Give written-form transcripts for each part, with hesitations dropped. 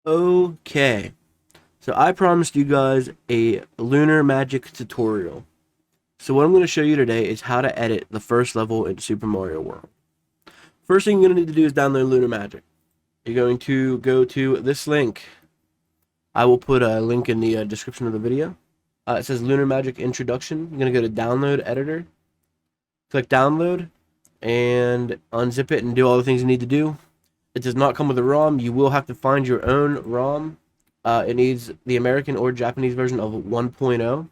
Okay, so I promised you guys a Lunar Magic tutorial. So what I'm going to show you today is how to edit the first level in Super Mario World. First thing you're going to need to do is download Lunar Magic. You're going to go to this link. I will put a link in the description of the video. It says Lunar Magic Introduction. You're going to go to Download Editor. Click Download and unzip it and do all the things you need to do. It does not come with a ROM. You will have to find your own ROM. It needs the American or Japanese version of 1.0.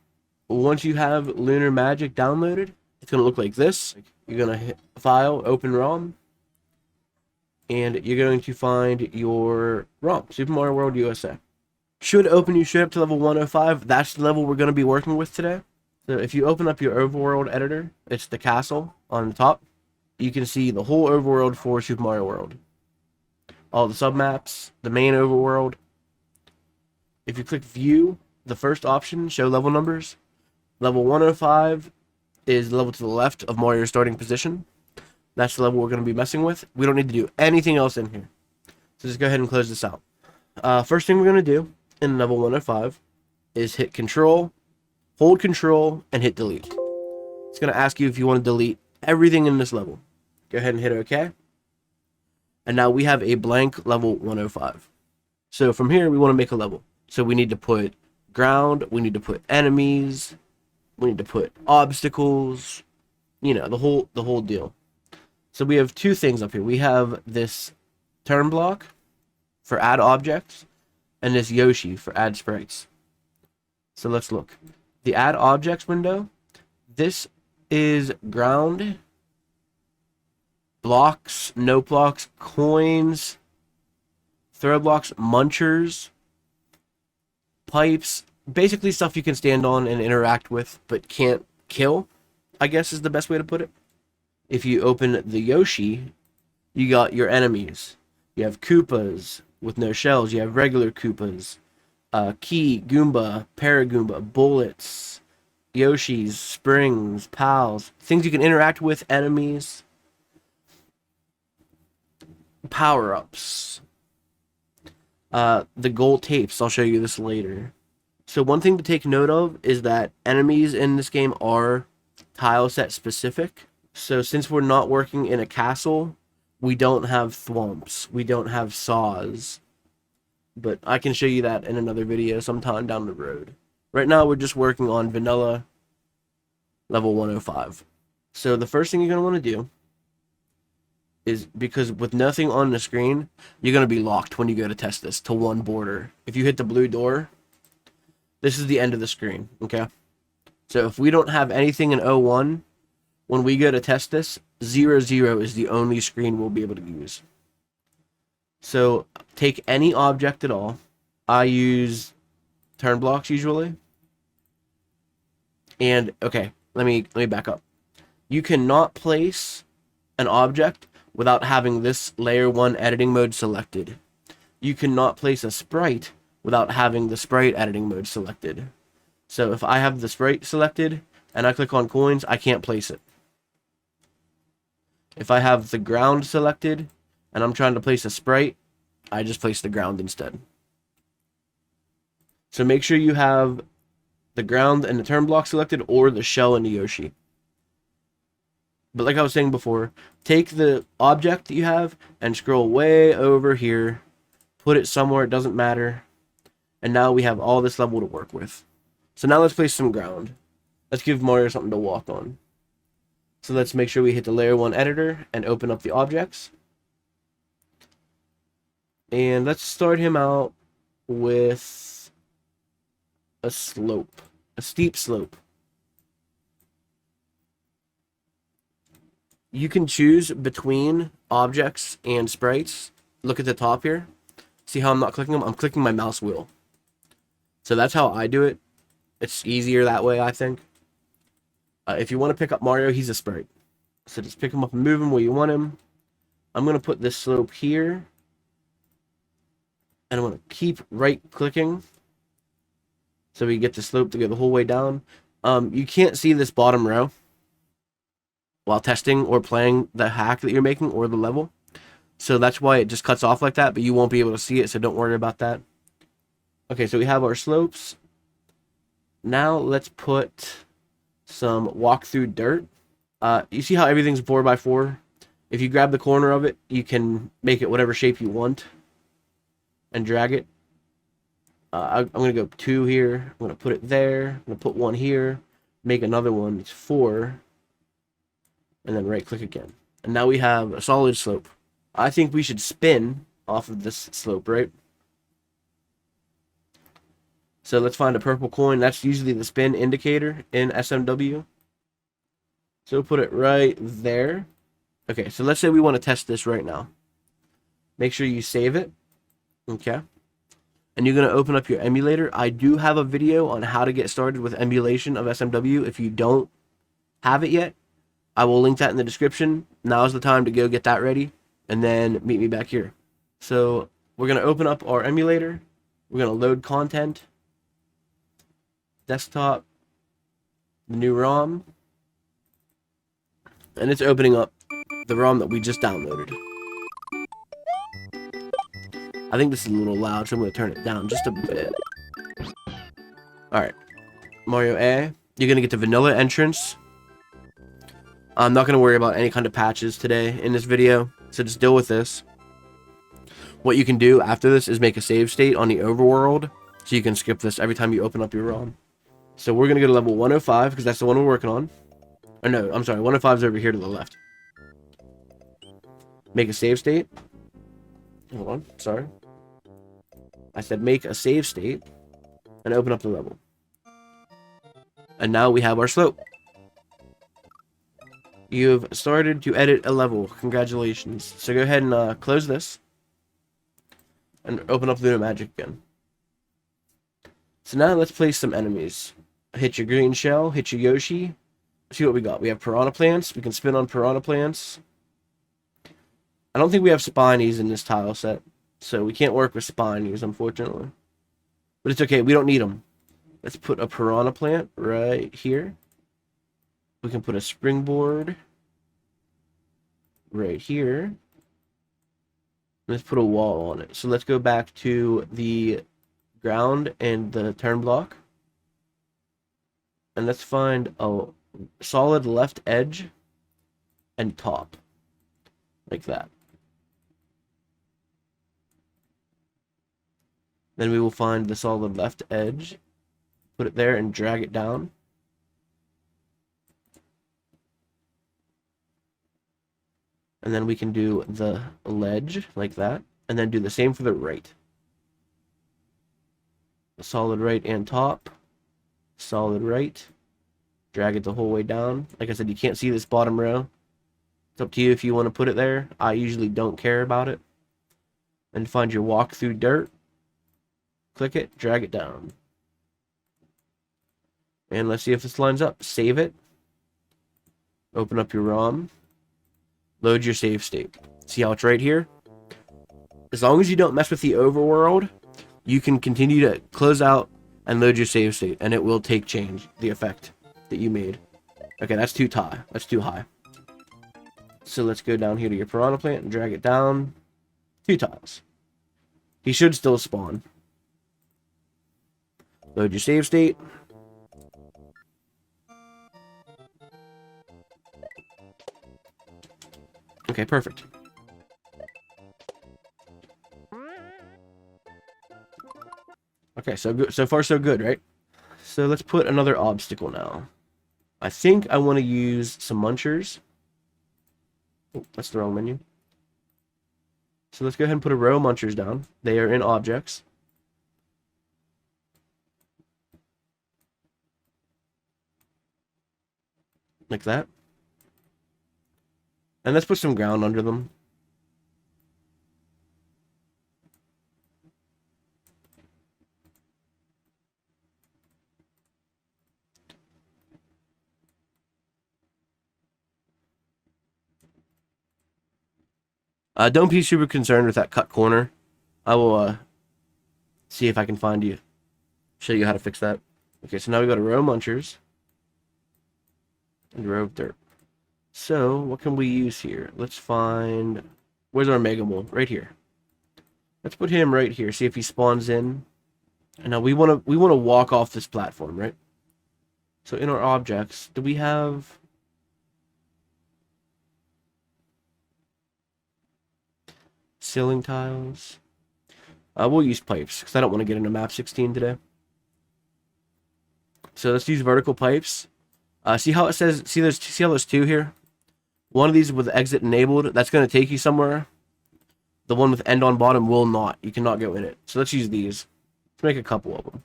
Once you have Lunar Magic downloaded, it's going to look like this. You're going to hit File, Open ROM, and you're going to find your ROM, Super Mario World USA. Should open you straight up to level 105. That's the level we're going to be working with today. So if you open up your overworld editor, it's the castle on the top. You can see the whole overworld for Super Mario World. All the submaps, the main overworld. If you click View, the first option, Show Level Numbers. Level 105 is the level to the left of Mario's starting position. That's the level we're going to be messing with. We don't need to do anything else in here. So just go ahead and close this out. First thing we're going to do in level 105 is hit Control, hold Control, and hit Delete. It's going to ask you if you want to delete everything in this level. Go ahead and hit OK. And now we have a blank level 105. So from here, we want to make a level. So we need to put ground, we need to put enemies, we need to put obstacles, you know, the whole deal. So we have two things up here. We have this turn block for add objects and this Yoshi for add sprites. So let's look. The add objects window, this is ground, blocks, no blocks, coins, throw blocks, munchers, pipes, basically stuff you can stand on and interact with but can't kill, I guess is the best way to put it. If you open the Yoshi, you got your enemies. You have Koopas with no shells. You have regular Koopas, Key, Goomba, Paragoomba, bullets, Yoshis, springs, pals, things you can interact with, enemies, power-ups, the gold tapes. I'll show you this later. So one thing to take note of is that enemies in this game are tile set specific. So since we're not working in a castle, we don't have thwomps, we don't have saws, but I can show you that in another video sometime down the road. Right now we're just working on vanilla level 105. So the first thing you're going to want to do is, because with nothing on the screen, you're going to be locked when you go to test this to one border. If you hit the blue door, this is the end of the screen, okay? So if we don't have anything in 01, when we go to test this, 0, 0 is the only screen we'll be able to use. So take any object at all. I use turn blocks usually. And okay, let me back up. You cannot place an object without having this layer 1 editing mode selected. You cannot place a sprite without having the sprite editing mode selected. So if I have the sprite selected and I click on coins, I can't place it. If I have the ground selected and I'm trying to place a sprite, I just place the ground instead. So make sure you have the ground and the turn block selected, or the shell and the Yoshi. But like I was saying before, take the object that you have and scroll way over here, put it somewhere, it doesn't matter. And now we have all this level to work with. So now let's place some ground. Let's give Mario something to walk on. So let's make sure we hit the layer 1 editor and open up the objects. And let's start him out with a slope, a steep slope. You can choose between objects and sprites. Look at the top here. See how I'm not clicking them? I'm clicking my mouse wheel. So that's how I do it. It's easier that way, I think. If you want to pick up Mario, he's a sprite. So just pick him up and move him where you want him. I'm going to put this slope here. And I'm going to keep right-clicking so we get the slope to go the whole way down. You can't see this bottom row while testing or playing the hack that you're making or the level. So that's why it just cuts off like that, but you won't be able to see it, so don't worry about that. Okay, so we have our slopes. Now let's put some walk through dirt. You see how everything's 4x4? If you grab the corner of it, you can make it whatever shape you want and drag it. I'm going to go 2 here. I'm going to put it there. I'm going to put 1 here. Make another one. It's 4. And then right click again. And now we have a solid slope. I think we should spin off of this slope, right? So let's find a purple coin. That's usually the spin indicator in SMW. So we'll put it right there. Okay, so let's say we want to test this right now. Make sure you save it. Okay. And you're going to open up your emulator. I do have a video on how to get started with emulation of SMW. If you don't have it yet, I will link that in the description. Now's the time to go get that ready. And then meet me back here. So we're going to open up our emulator. We're going to load content. Desktop. The new ROM. And it's opening up the ROM that we just downloaded. I think this is a little loud, so I'm going to turn it down just a bit. Alright. Mario A. You're going to get the vanilla entrance. I'm not going to worry about any kind of patches today in this video, so just deal with this. What you can do after this is make a save state on the overworld, so you can skip this every time you open up your ROM. So we're going to go to level 105, because that's the one we're working on. Or no, I'm sorry, 105 is over here to the left. Make a save state. Hold on, sorry. I said make a save state and open up the level. And now we have our slope. You've started to edit a level. Congratulations. So go ahead and close this and open up Lunar Magic again. So now let's place some enemies. Hit your green shell, hit your Yoshi. See what we got. We have piranha plants. We can spin on piranha plants. I don't think we have spinies in this tile set, so we can't work with spinies, unfortunately. But it's okay. We don't need them. Let's put a piranha plant right here. We can put a springboard right here. Let's put a wall on it. So let's go back to the ground and the turn block. And let's find a solid left edge and top. Like that. Then we will find the solid left edge. Put it there and drag it down. And then we can do the ledge like that. And then do the same for the right. The solid right and top. Solid right. Drag it the whole way down. Like I said, you can't see this bottom row. It's up to you if you want to put it there. I usually don't care about it. And find your walk through dirt. Click it, drag it down. And let's see if this lines up. Save it. Open up your ROM. Load your save state. See how it's right here? As long as you don't mess with the overworld, you can continue to close out and load your save state, and it will change the effect that you made. Okay, that's too high. That's too high. So let's go down here to your piranha plant and drag it down 2 tiles. He should still spawn. Load your save state. Okay, perfect. Okay, so good. So far, so good, right? So let's put another obstacle now. I think I want to use some munchers. Oh, that's the wrong menu. So let's go ahead and put a row of munchers down. They are in objects. Like that. And let's put some ground under them. Don't be super concerned with that cut corner. I will see if I can find you. Show you how to fix that. Okay, so now we got a row of munchers. And a row of dirt. So, what can we use here? Let's find Where's our Mega Mole? Right here. Let's put him right here. See if he spawns in. And now we wanna walk off this platform, right? So in our objects, do we have ceiling tiles? We'll use pipes because I don't want to get into map 16 today. So let's use vertical pipes. See how it says? See how there's two here? One of these with exit enabled. That's going to take you somewhere. The one with end on bottom will not. You cannot go in it. So let's use these. Let's make a couple of them.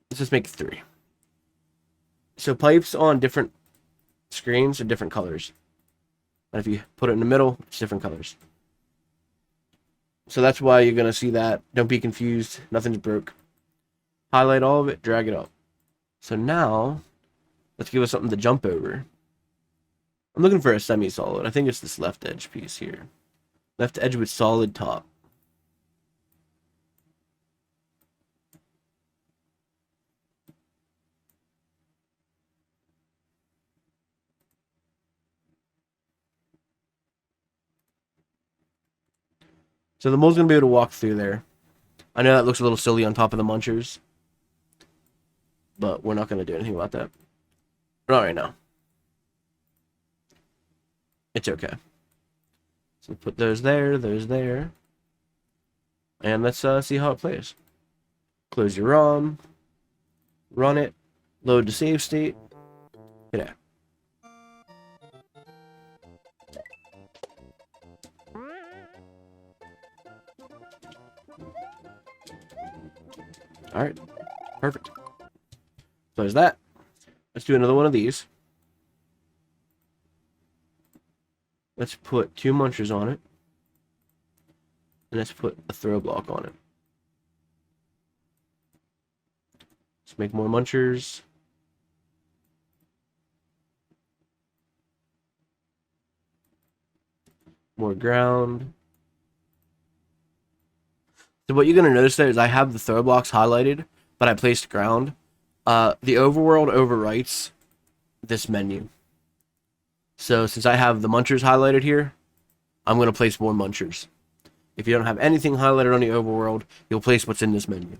Let's just make 3. So pipes on different screens are different colors. And if you put it in the middle, it's different colors. So that's why you're going to see that. Don't be confused. Nothing's broke. Highlight all of it, drag it up. So now, let's give us something to jump over. I'm looking for a semi-solid. I think it's this left edge piece here. Left edge with solid top. So the mole's going to be able to walk through there. I know that looks a little silly on top of the munchers. But we're not going to do anything about that. Not right now. It's okay. So put those there, and let's see how it plays. Close your ROM, run it, load to save state, hit A. Alright, perfect. Close that. Let's do another one of these. Let's put 2 munchers on it. And let's put a throw block on it. Let's make more munchers. More ground. So what you're going to notice there is I have the throw blocks highlighted, but I placed ground. The overworld overwrites this menu. So since I have the munchers highlighted here, I'm going to place more munchers. If you don't have anything highlighted on the overworld, you'll place what's in this menu.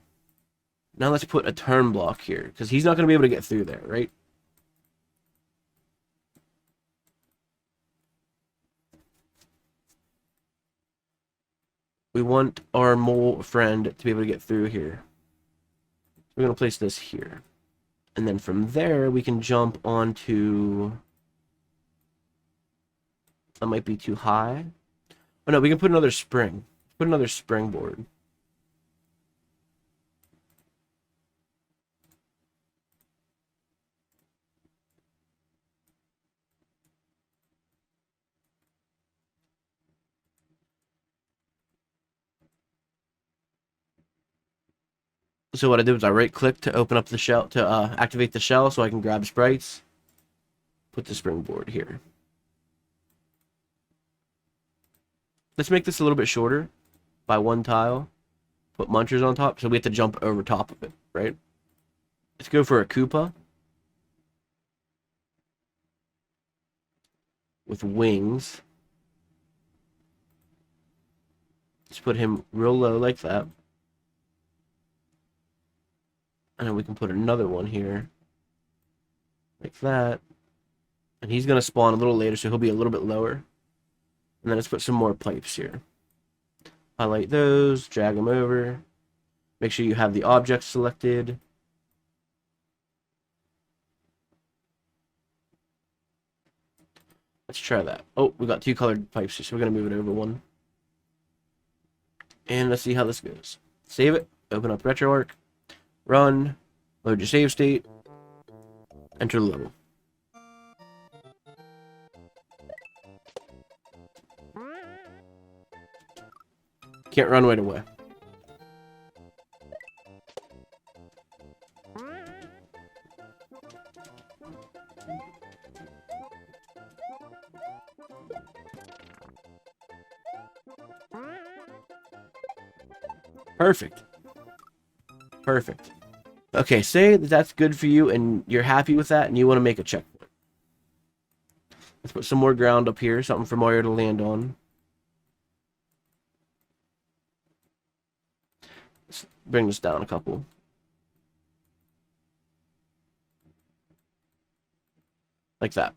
Now let's put a turn block here, because he's not going to be able to get through there, right? We want our mole friend to be able to get through here. So we're going to place this here. And then from there, we can jump onto... That might be too high. Oh no, we can put another spring. Put another springboard. So what I did was I right-click to open up the shell, to activate the shell so I can grab sprites. Put the springboard here. Let's make this a little bit shorter by 1 tile. Put munchers on top, so we have to jump over top of it, right? Let's go for a Koopa. With wings. Let's put him real low like that. And then we can put another one here. Like that. And he's going to spawn a little later, so he'll be a little bit lower. And then let's put some more pipes here. Highlight those, drag them over. Make sure you have the object selected. Let's try that. Oh, we got 2 colored pipes here, so we're going to move it over 1. And let's see how this goes. Save it, open up RetroArch, run, load your save state, enter the level. Can't run right away. Perfect. Perfect. Okay, say that that's good for you and you're happy with that and you want to make a checkpoint. Let's put some more ground up here, something for Mario to land on. Let's bring this down a couple. Like that.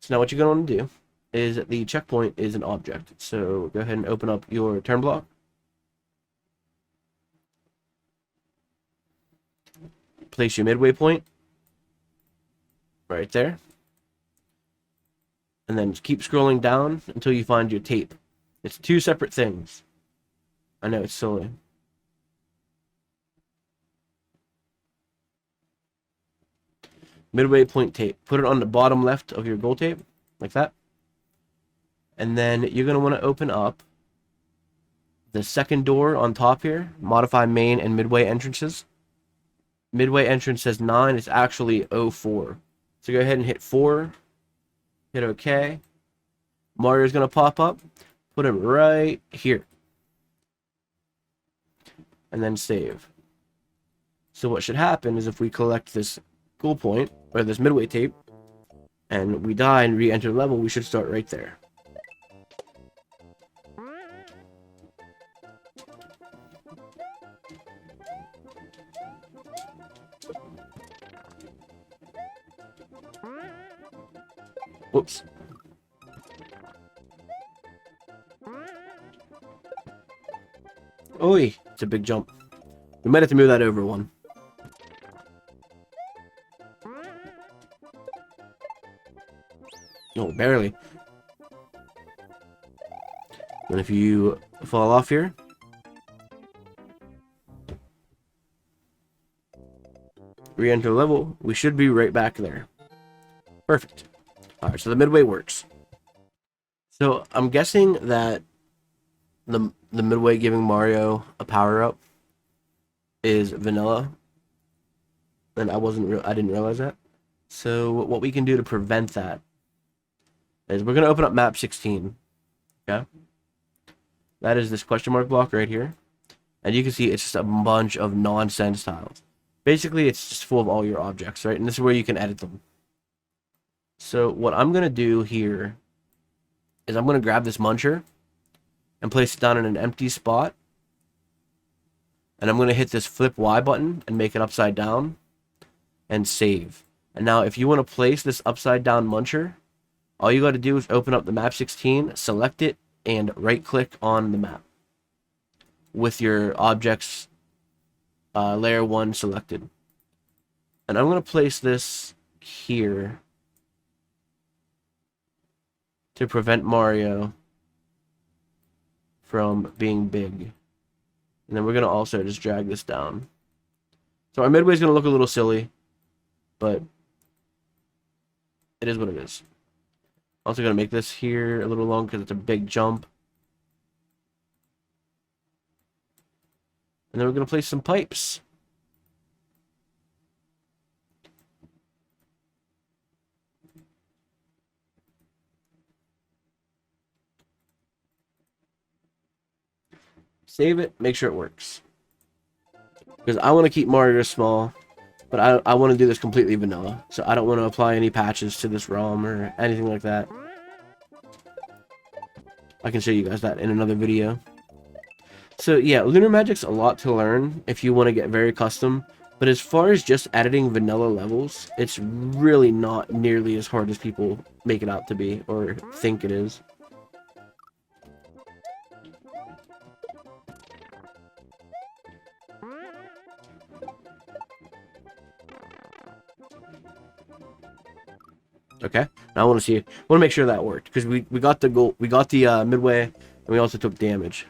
So now what you're going to do is the checkpoint is an object. So go ahead and open up your turn block. Place your midway point right there. And then keep scrolling down until you find your tape. It's two separate things. I know, it's silly. Midway point tape. Put it on the bottom left of your goal tape, like that. And then you're going to want to open up the second door on top here. Modify main and midway entrances. Midway entrance says 9. It's actually 04. So go ahead and hit 4. Hit OK. Mario's going to pop up. Put him right here. And then save. So what should happen is if we collect this goal point, or this midway tape, and we die and re-enter the level, we should start right there. Whoops. Oi! It's a big jump. We might have to move that over one. No, barely. And if you fall off here, re-enter level, we should be right back there. Perfect. Alright, so the midway works. So I'm guessing that the midway giving Mario a power-up is vanilla. And I didn't realize that. So what we can do to prevent that is we're going to open up map 16. Okay? That is this question mark block right here. And you can see it's just a bunch of nonsense tiles. Basically, it's just full of all your objects, right? And this is where you can edit them. So what I'm going to do here is I'm going to grab this muncher and place it down in an empty spot. And I'm going to hit this flip Y button and make it upside down and save. And now if you want to place this upside down muncher, all you got to do is open up the map 16, select it, and right click on the map with your objects layer 1 selected. And I'm going to place this here to prevent Mario from being big. And then we're going to also just drag this down. So our midway is going to look a little silly, but it is what it is. Also going to make this here a little long because it's a big jump. And then we're going to place some pipes. Save it, make sure it works. Because I want to keep Mario small, but I want to do this completely vanilla. So I don't want to apply any patches to this ROM or anything like that. I can show you guys that in another video. So yeah, Lunar Magic's a lot to learn if you want to get very custom. But as far as just editing vanilla levels, it's really not nearly as hard as people make it out to be or think it is. Okay, now I want to make sure that worked because we got the goal, we got the midway, and we also took damage.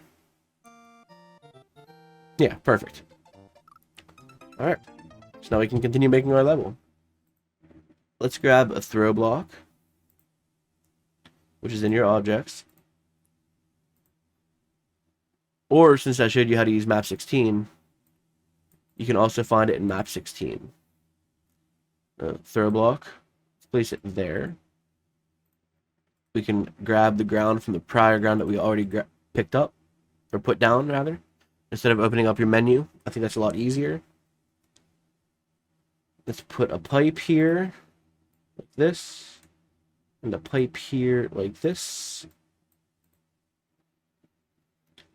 Yeah, perfect. All right, so now we can continue making our level. Let's grab a throw block, which is in your objects, or since I showed you how to use map 16, you can also find it in map 16. Throw block. Place it there. We can grab the ground from the prior ground that we already picked up, or put down rather, instead of opening up your menu. I think that's a lot easier. Let's put a pipe here, like this. And the pipe here like this.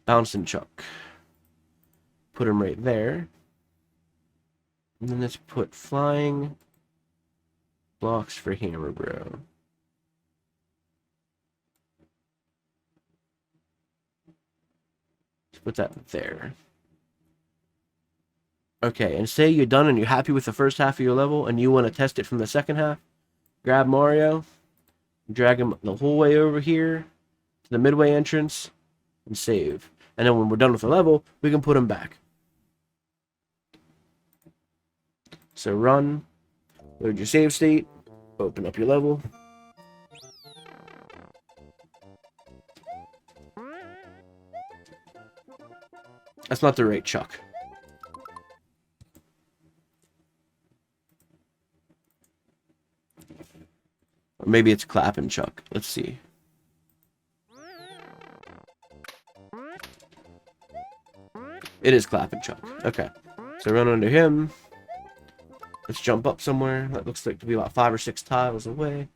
Bouncing chuck. Put him right there. And then let's put flying blocks for hammer bro. Let's put that there. Okay, and say you're done and you're happy with the first half of your level and you want to test it from the second half, grab Mario, drag him the whole way over here to the midway entrance, and save. And then when we're done with the level, we can put him back. So run, load your save state, open up your level. That's not the right chuck. Or maybe it's clap and chuck. Let's see. It is clap and chuck. Okay. So run under him. Let's jump up somewhere. That looks like to be about 5 or 6 tiles away.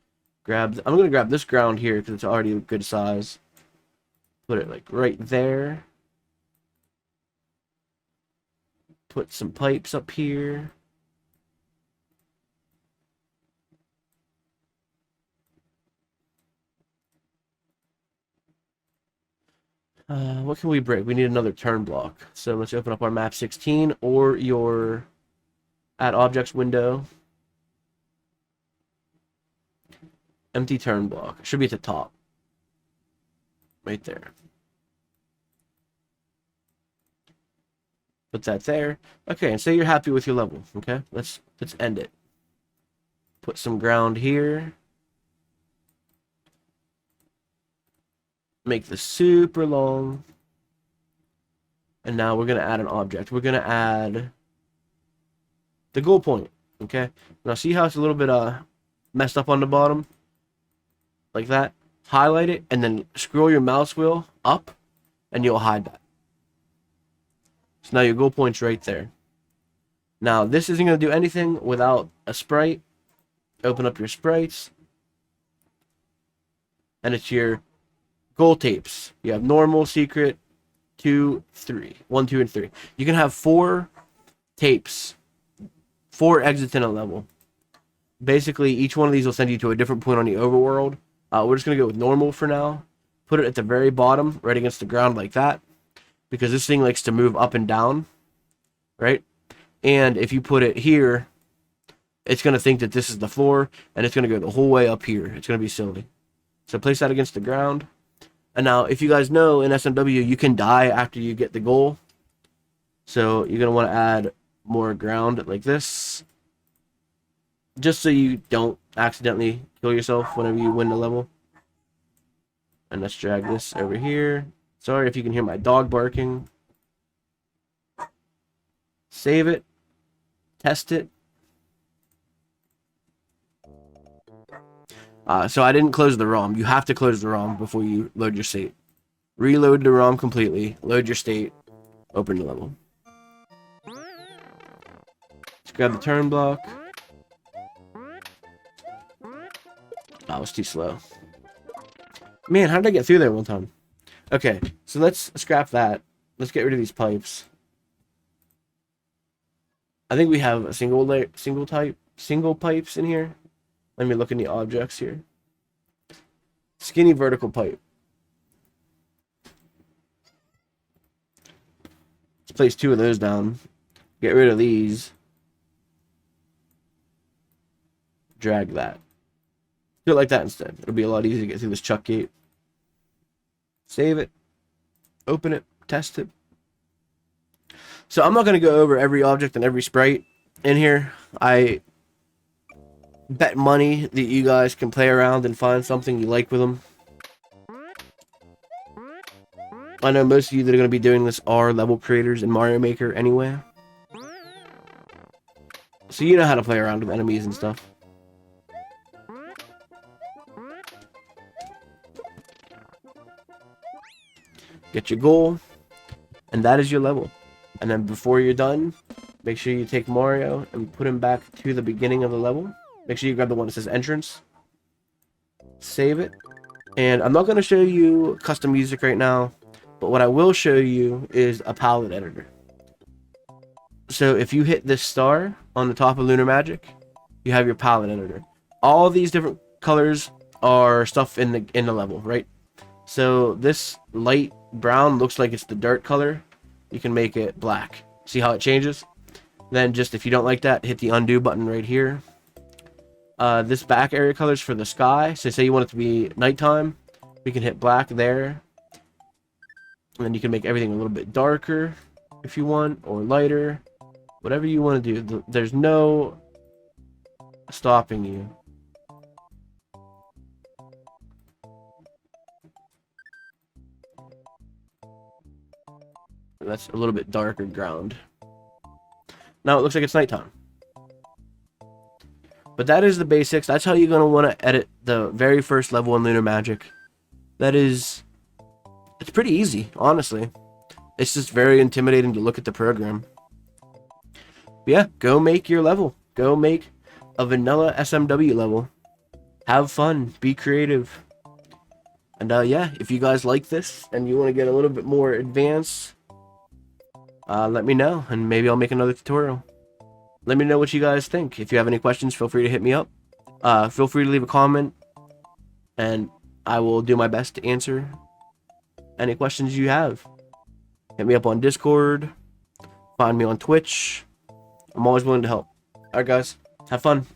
I'm going to grab this ground here because it's already a good size. Put it like right there. Put some pipes up here. What can we break? We need another turn block. So let's open up our map 16 or your add objects window. Empty turn block. It should be at the top. Right there. Put that there. Okay, and say you're happy with your level. Okay, let's end it. Put some ground here. Make this super long. And now we're going to add an object. We're going to add the goal point. Okay. Now see how it's a little bit messed up on the bottom? Like that. Highlight it and then scroll your mouse wheel up and you'll hide that. So now your goal point's right there. Now this isn't going to do anything without a sprite. Open up your sprites. And it's your goal tapes. You have normal, secret, 2, 3. 1, 2, and 3. You can have 4 tapes. 4 exits in a level. Basically, each one of these will send you to a different point on the overworld. We're just going to go with normal for now. Put it at the very bottom, right against the ground like that. Because this thing likes to move up and down. Right? And if you put it here, it's going to think that this is the floor. And it's going to go the whole way up here. It's going to be silly. So place that against the ground. And now, if you guys know, in SMW, you can die after you get the goal. So you're going to want to add more ground like this. Just so you don't accidentally kill yourself whenever you win the level. And let's drag this over here. Sorry if you can hear my dog barking. Save it. Test it. So I didn't close the ROM. You have to close the ROM before you load your state. Reload the ROM completely. Load your state. Open the level. Let's grab the turn block. That was too slow. Man, how did I get through there one time? Okay, so let's scrap that. Let's get rid of these pipes. I think we have a single pipes in here. Let me look in the objects here. Skinny vertical pipe. Let's place 2 of those down. Get rid of these. Drag that. Do it like that instead. It'll be a lot easier to get through this chuck gate. Save it. Open it. Test it. So I'm not going to go over every object and every sprite in here. I bet money that you guys can play around and find something you like with them. I know most of you that are going to be doing this are level creators in Mario Maker anyway. So you know how to play around with enemies and stuff. Get your goal, and that is your level. And then before you're done, make sure you take Mario and put him back to the beginning of the level. Make sure you grab the one that says entrance. Save it. And I'm not going to show you custom music right now, but what I will show you is a palette editor. So if you hit this star on the top of Lunar Magic, you have your palette editor. All these different colors are stuff in the level, right? So this light brown looks like it's the dirt color. You can make it black. See how it changes? Then just if you don't like that, hit the undo button right here. This back area color is for the sky. So say you want it to be nighttime, we can hit black there. And then you can make everything a little bit darker if you want, or lighter. Whatever you want to do. There's no stopping you. That's a little bit darker ground. Now it looks like it's nighttime. But that is the basics. That's how you're going to want to edit the very first level in Lunar Magic. It's pretty easy, honestly. It's just very intimidating to look at the program. But yeah, go make your level. Go make a vanilla SMW level. Have fun. Be creative. And yeah, if you guys like this and you want to get a little bit more advanced, let me know, and maybe I'll make another tutorial. Let me know what you guys think. If you have any questions, feel free to hit me up. Feel free to leave a comment, and I will do my best to answer any questions you have. Hit me up on Discord. Find me on Twitch. I'm always willing to help. Alright guys, have fun.